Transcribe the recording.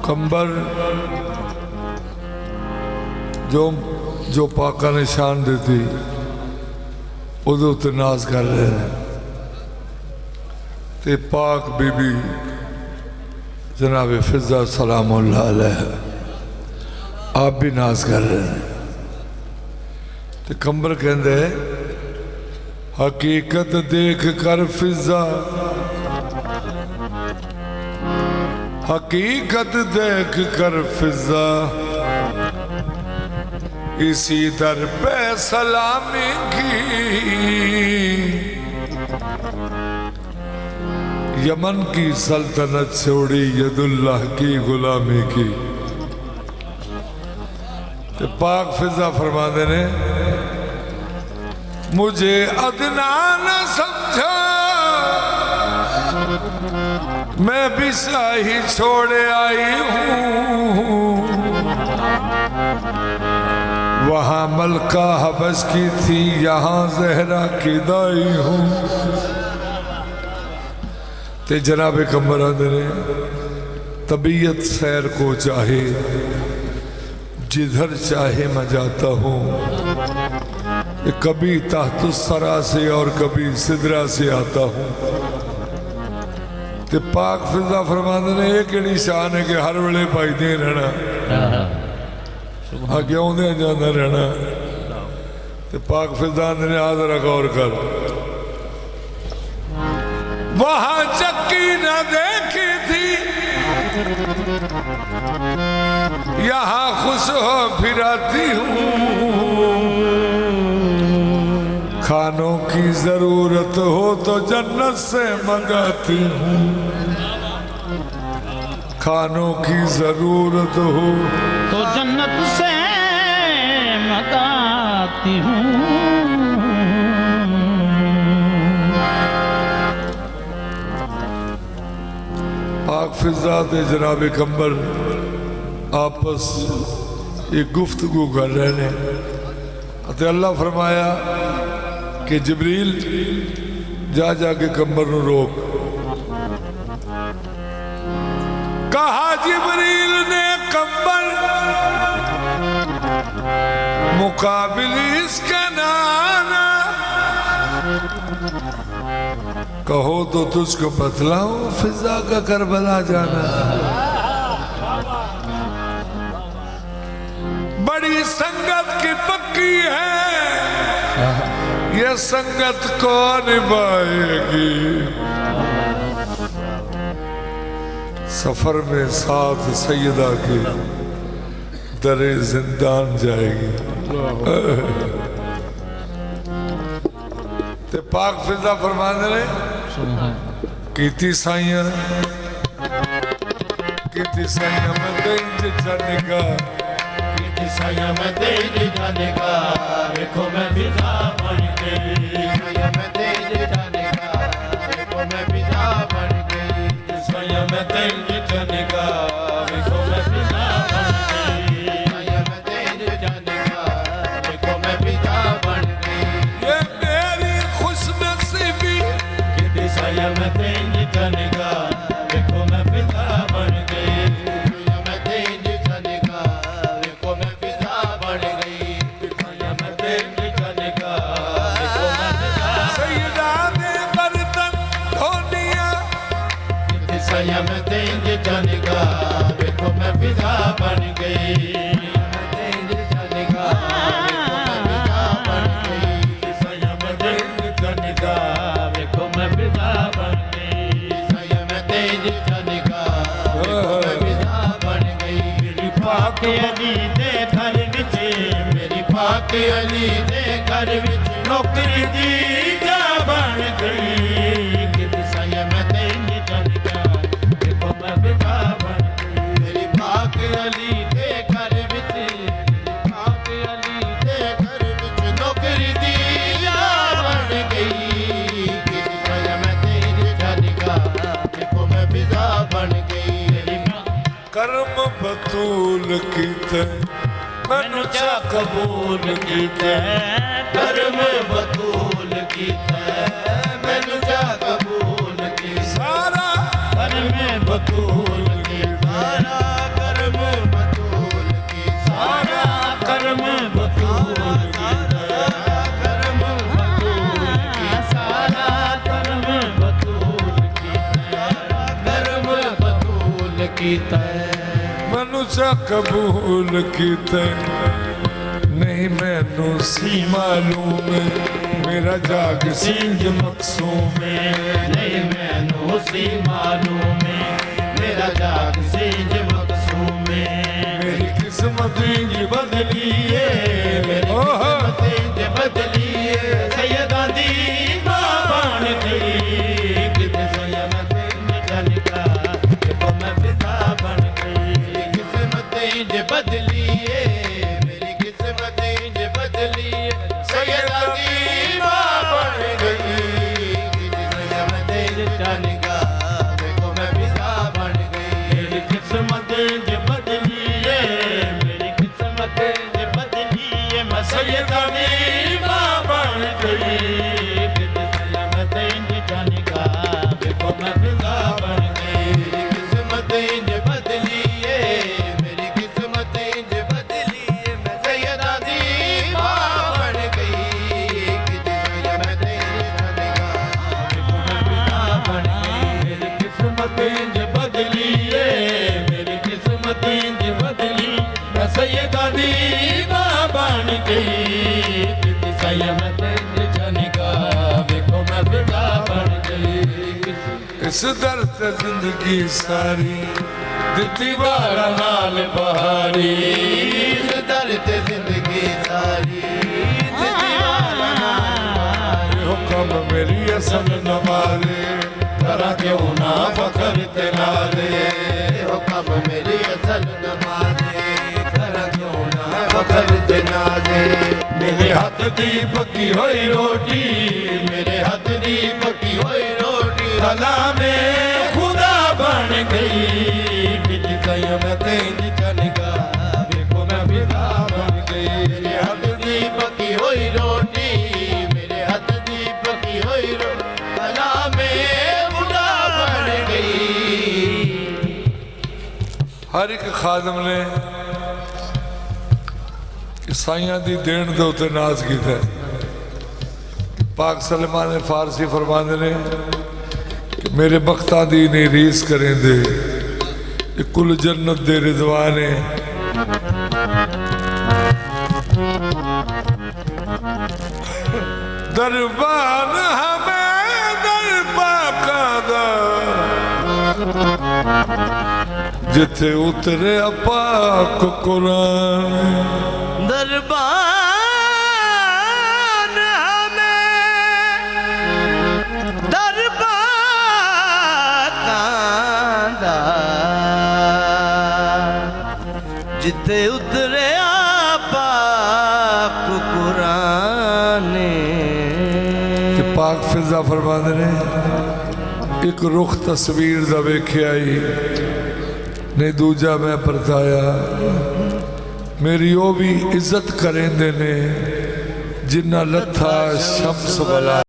कंबर जो पाका ने शान दी उहदे उत्ते नाज कर रहे हैं। ते पाक बीबी जनाब फिजा सलामुल्लाह अलैहा आप भी नाज कर रहे हैं। तो कंबर कहते हकीकत देख कर फिजा, हकीकत देख कर फिजा इसी दर पे सलामी की। यमन की सल्तनत से उड़ी यदुल्लाह की गुलामी की। तो पाक फिजा फरमाते ने मुझे अदना न समझा, मैं भी शाही छोड़े आई हूँ। वहां मलका हबस की थी, यहाँ जहरा की दाई हूँ। ते जनाब कंबर आदे ने तबीयत सैर को चाहे, जिधर चाहे मैं जाता हूँ। कभी ताहतुस्सरा से और कभी सिदरा से आता हूँ। ते पाक फिजा फरमाते ने एक केड़ी शान है कि हर वेले भाईदे रहना, अगे आउंदे जांदा रहना। ते पाक फिजा ने आदर गौर कर, वहां चक्की न देखी थी, यहाँ खुश हो फिराती हूँ। खानों की जरूरत हो तो जन्नत से मंगाती हूँ। खानों की जरूरत हो तो जन्नत से मंगाती हूँ। पाक फिजा दे जनाब कंबर आपस एक गुफ्तगू कर रहे हैं। अल्लाह फरमाया कि जिब्रील जा जाके कंबर नू रोक। कहा जिब्रील ने कंबर मुकाबिल इसके नाना, कहो तो तुझको बतलाऊं फिजा का करबला जाना। बड़ी संगत की पक्की है, ये संगत कौन निभाएगी। सफर में साथ सैयदा के दरे जिंदान जाएगी। ते पाक फिजा फरमाते ने कीती साइयां मैं तेज जाने का, कीती साइयां मैं तेज जाने का। देखो मैं फिजा बन गई, साइयां मैं तेज जाने का। देखो मैं फिजा बन गई, साइयां मैं तेज जाने का। देखो मैं फिजा बन गई, साइयां मैं तेज जाने का। देखो मैं फिजा बन गई। ये मेरी खुशनसीबी, कीती साइयां मैं तेज जाने का। देखो मैं फिजा बन गई, साइयां मैं तेज जाने का। देखो मैं फिजा बन गई, साइयां मैं तेज जाने का। देखो मैं फिजा सैयदा ने बर्तन धो दिया। कीती साइयां मैं तेज जाने का। देखो मैं फिजा बन गई, मैं तेज जाने का। देखो मैं फिजा बन गई, साइयां मैं तेज जाने का। देखो मैं फिजा बन गई, साइयां मैं तेज जाने का। देखो मैं फिजा बन गई। मेरी पाक अली दे घर विच, मेरी पाक अली दे घर विच नौकरी दी जा बन गई। कीती साइयां मैं तेज जाने का। देखो मैं फिजा बन गई। मेरी पाक अली दे घर विच, मेरी पाक अली दे घर विच नौकरी दी जा बन गई। कीती साइयां मैं तेज जाने का। देखो मैं फिजा बन गई। मेरी कर्म बतूल कीते मैनू चा कबूल कीते। कर्म बतूल कीता, मैनू जा कबूल की। सारा कर्म बतूल कीता, सारा कीता मनुष्य कबूल कीते नहीं मैनू सी मालूम मेरा जाग सिंज मकसूम नहीं मैनू सी मालूम मेरा जाग सिंज मकसूम मेरी किस्मत इंज बदली है मेरी किस्मत इंज बदली सैयदा दी मां बन गई किते सैयद इंज जलका देखो मैं फिदा बन गई किस्मत इंज बदली मेरी किस्मत इंज बदली सैयदा दी मां बन गई किते सैयद इंज जलका देखो मैं फिदा बन गई मेरी किस्मत इंज बदली मेरी किस्मत इंज बदली मैं सैयदा दी मां बन गई किते सैयद इंज जलका देखो मैं फिदा बन गई मेरी किस्मत इंज बदली मेरी किस्मत इंज बदली मैं सैयदा दी मां बन गई किते सैयद इंज जलका देखो मैं फिदा बन गई मेरी किस्मत इंज बदली मेरी किस्मत इंज बदली मैं सैयदा दी मां बन गई किते सैयद इंज जलका देखो मैं फिदा बन गई इस दर ते जिंदगी सारी दिती दीवारा नाल बहारी इस दर ते जिंदगी सारी दीवारा नाल बहारी हुक्म मेरी असल नमारे करा क्यों ना फखर ते नाले हुक्म मेरी असल नमाज़े करा क्यों ना फखर ते नाले मेरे हाथ दी पकी होई रोटी मेरे हाथ दी पकी होई रोटी भला में खुदा बन गई बिच कयामत इंज चलगा देखो मैं फिदा बन गई मेरे हाथ दी पकी होई रोटी मेरे हाथ दी पकी होई रोटी भला में खुदा बन गई हर एक खादम ने ईसाइयां दी देन दे उत्ते नाज कीता पाक सलमान फारसी फरमांदे ने कि मेरे बख्तां दी नहीं रीस करेंदे ये कुल जन्नत दे रिजवान है दरबान हमें दरबाका दा जिथे उतरे पाक कुरान दरबान हमें दरबार कांदा जिथे उतरे पाक कुरान कि पाक फिजा फरमाते ने एक रुख तस्वीर दा वेख्या ही ने दूजा मैं परताया मेरी ओ भी इज्जत करेंदे ने जिन्ना लथा शम्स वाला